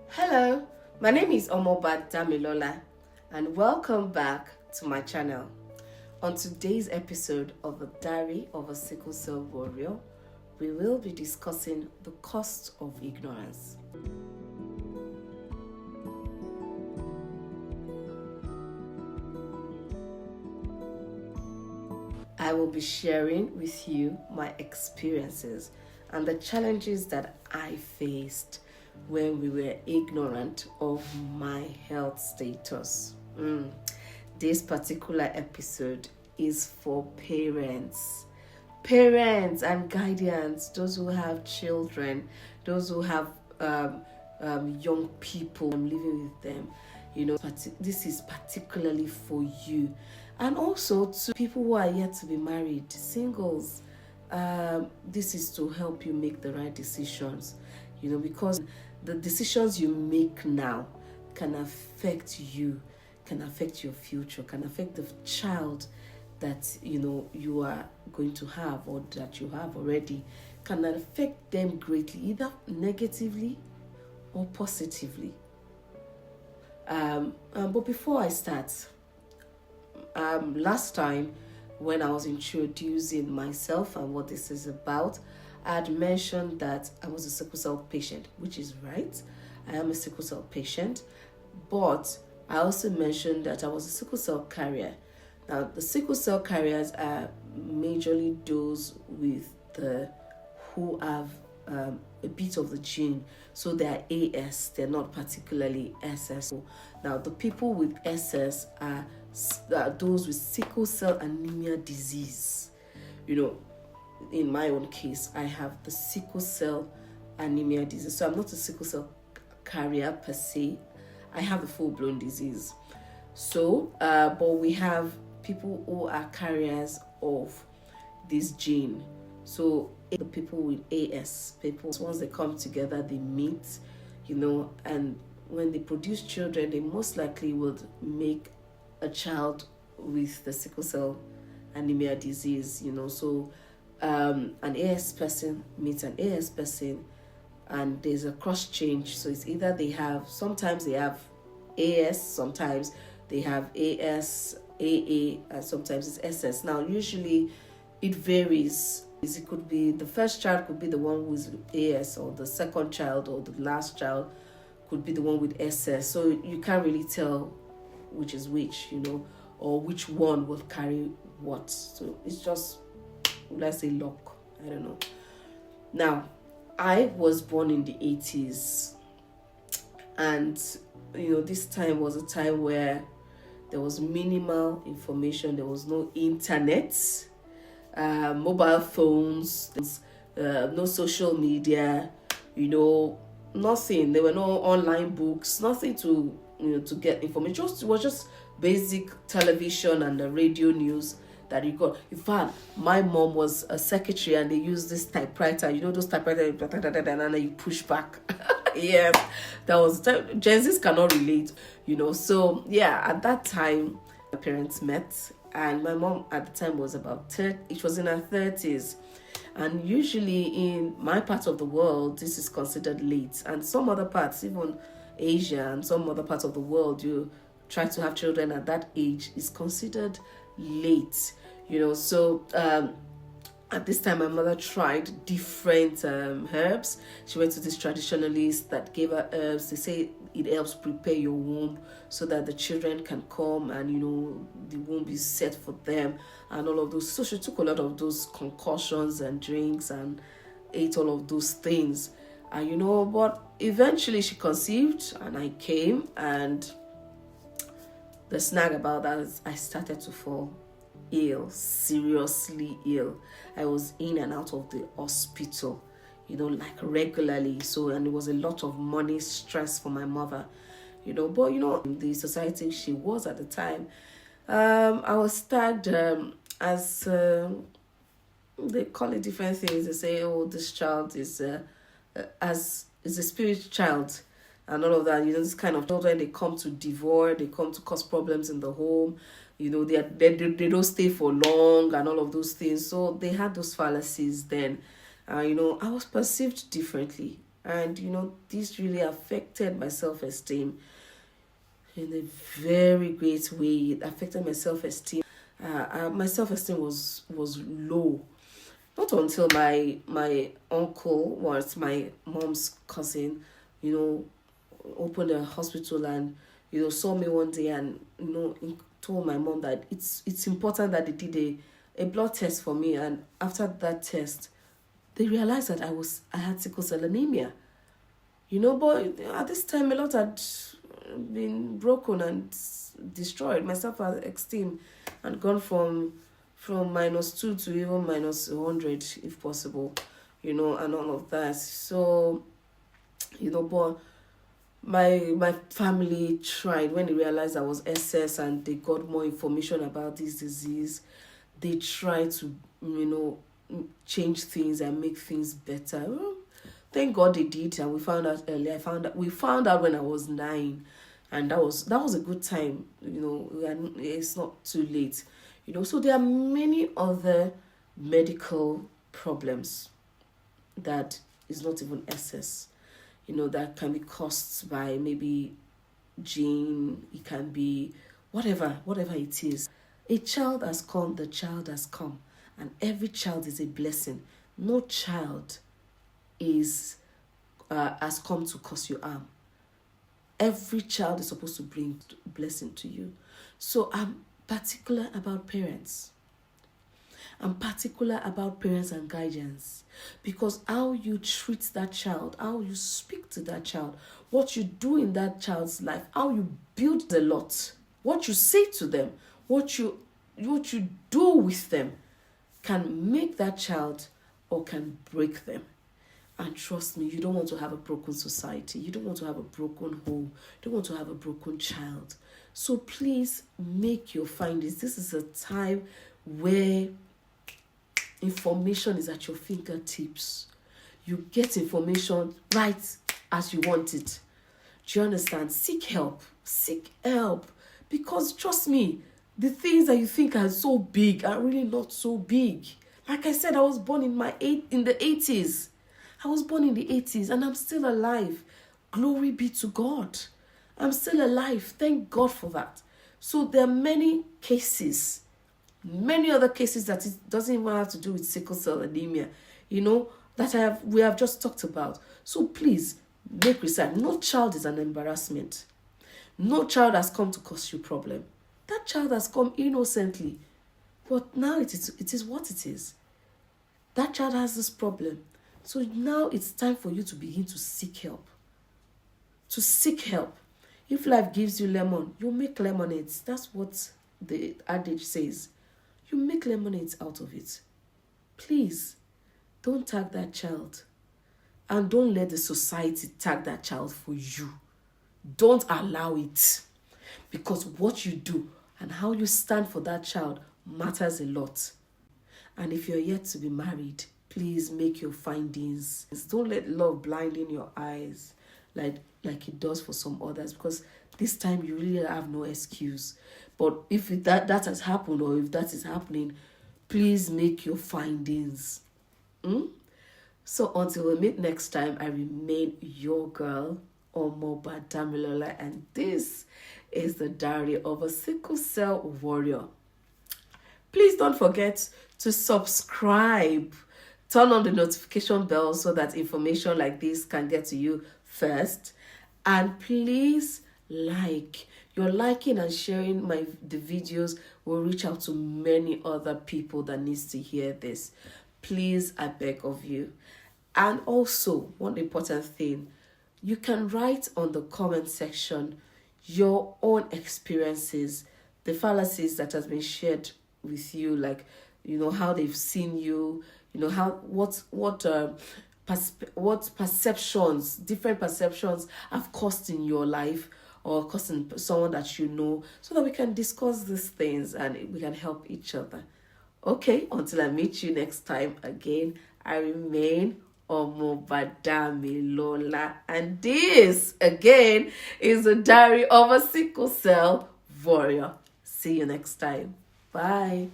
Hello, my name is Omoba Damilola and welcome back to my channel. On today's episode of The Diary of a Sickle Cell Warrior, we will be discussing the cost of ignorance. I will be sharing with you my experiences and the challenges that I faced when we were ignorant of my health status. This particular episode is for parents and guardians, those who have children, those who have young people living with them. This is particularly for you, and also to people who are yet to be married, singles. This is to help you make the right decisions, because the decisions you make now can affect you, can affect your future, can affect the child that you are going to have or that you have already, can affect them greatly, either negatively or positively. But before I start, last time when I was introducing myself and what this is about, I had mentioned that I was a sickle cell patient, which is right. I am a sickle cell patient, but I also mentioned that I was a sickle cell carrier. Now, the sickle cell carriers are majorly those who have a bit of the gene, so they are AS. They're not particularly SS. Now, the people with SS are those with sickle cell anemia disease. In my own case, I have the sickle cell anemia disease. So I'm not a sickle cell carrier per se. I have the full-blown disease. So, but we have people who are carriers of this gene. So the people with AS, once they come together, they meet, and when they produce children, they most likely would make a child with the sickle cell anemia disease. So an AS person meets an AS person, and there's a cross change. So it's either sometimes they have AS, sometimes they have AS, AA, and sometimes it's SS. Now, usually it varies. It could be the first child could be the one with AS, or the second child or the last child could be the one with SS. So you can't really tell which is which, or which one will carry what. So it's just, let's say, luck. I don't know. Now, I was born in the 80s, and this time was a time where there was minimal information. There was no internet, mobile phones, no social media, nothing. There were no online books, nothing to get information. It was just basic television and the radio news that you got. In fact, my mom was a secretary, and they used this typewriter. Those typewriters, and then you push back. Yes, that was Gen Zs cannot relate. So yeah, at that time my parents met, and my mom at the time was about 30. It was in her 30s, and usually in my part of the world this is considered late, and some other parts, even Asia and some other parts of the world, you try to have children at that age is considered late. So at this time my mother tried different herbs. She went to this traditionalist that gave her herbs. They say it helps prepare your womb so that the children can come, and the womb is set for them and all of those. So she took a lot of those concoctions and drinks and ate all of those things, and but eventually she conceived, and I came, and the snag about that is I started to fall ill, seriously ill. I was in and out of the hospital, like regularly. So, and it was a lot of money, stress for my mother, but the society she was at the time, I was tagged as they call it different things. They say, oh, this child is a spirit child, and all of that. This kind of children, they come to devour, they come to cause problems in the home. They don't stay for long and all of those things. So they had those fallacies then. I was perceived differently. And this really affected my self-esteem in a very great way. It affected my self-esteem. My self-esteem was low. Not until my uncle, was my mom's cousin, you know, opened a hospital and saw me one day and told my mom that it's important that they did a blood test for me. And after that test, they realized that I had sickle cell anemia. But at this time a lot had been broken and destroyed. My self-esteem had gone from -2 to even -100 if possible, and all of that. So, but my family tried. When they realized I was SS and they got more information about this disease, they tried to change things and make things better. Well, thank God they did, and we found out early. We found out when I was 9, and that was a good time. It's not too late. So there are many other medical problems that is not even SS. That can be caused by maybe gene. It can be whatever it is. A child has come, the child has come, and every child is a blessing. No child has come to cause you harm. Every child is supposed to bring blessing to you. So I'm particular about parents. I'm particular about parents and guardians, because how you treat that child, how you speak to that child, what you do in that child's life, how you build a lot, what you say to them, what you do with them can make that child or can break them. And trust me, you don't want to have a broken society. You don't want to have a broken home. You don't want to have a broken child. So please make your findings. This is a time where information is at your fingertips. You get information right as you want it. Do you understand? Seek help. Seek help. Because trust me, the things that you think are so big are really not so big. Like I said, I was born in the 80s. I was born in the 80s and I'm still alive. Glory be to God. I'm still alive. Thank God for that. So there are many cases, many other cases that it doesn't even have to do with sickle cell anemia, that we have just talked about. So please make research. No child is an embarrassment. No child has come to cause you problem. That child has come innocently. But now it is what it is. That child has this problem. So now it's time for you to begin to seek help. To seek help. If life gives you lemon, you make lemonades. That's what the adage says. You make lemonades out of it. Please, don't tag that child. And don't let the society tag that child for you. Don't allow it. Because what you do and how you stand for that child matters a lot. And if you're yet to be married, please make your findings. Don't let love blind in your eyes like it does for some others, because this time you really have no excuse. But if that has happened, or if that is happening, please make your findings. So until we meet next time, I remain your girl, Omoba Damilola, and this is the Diary of a Sickle Cell Warrior. Please don't forget to subscribe. Turn on the notification bell so that information like this can get to you first. And please like. Your liking and sharing the videos will reach out to many other people that needs to hear this. Please, I beg of you. And also, one important thing, you can write on the comment section your own experiences, the fallacies that has been shared with you, like, how they've seen you, what perceptions, different perceptions have caused in your life or causing someone that you know, so that we can discuss these things and we can help each other. Okay, until I meet you next time again, I remain Omoba Damilola, and this again is the Diary of a Sickle Cell Warrior. See you next time. Bye.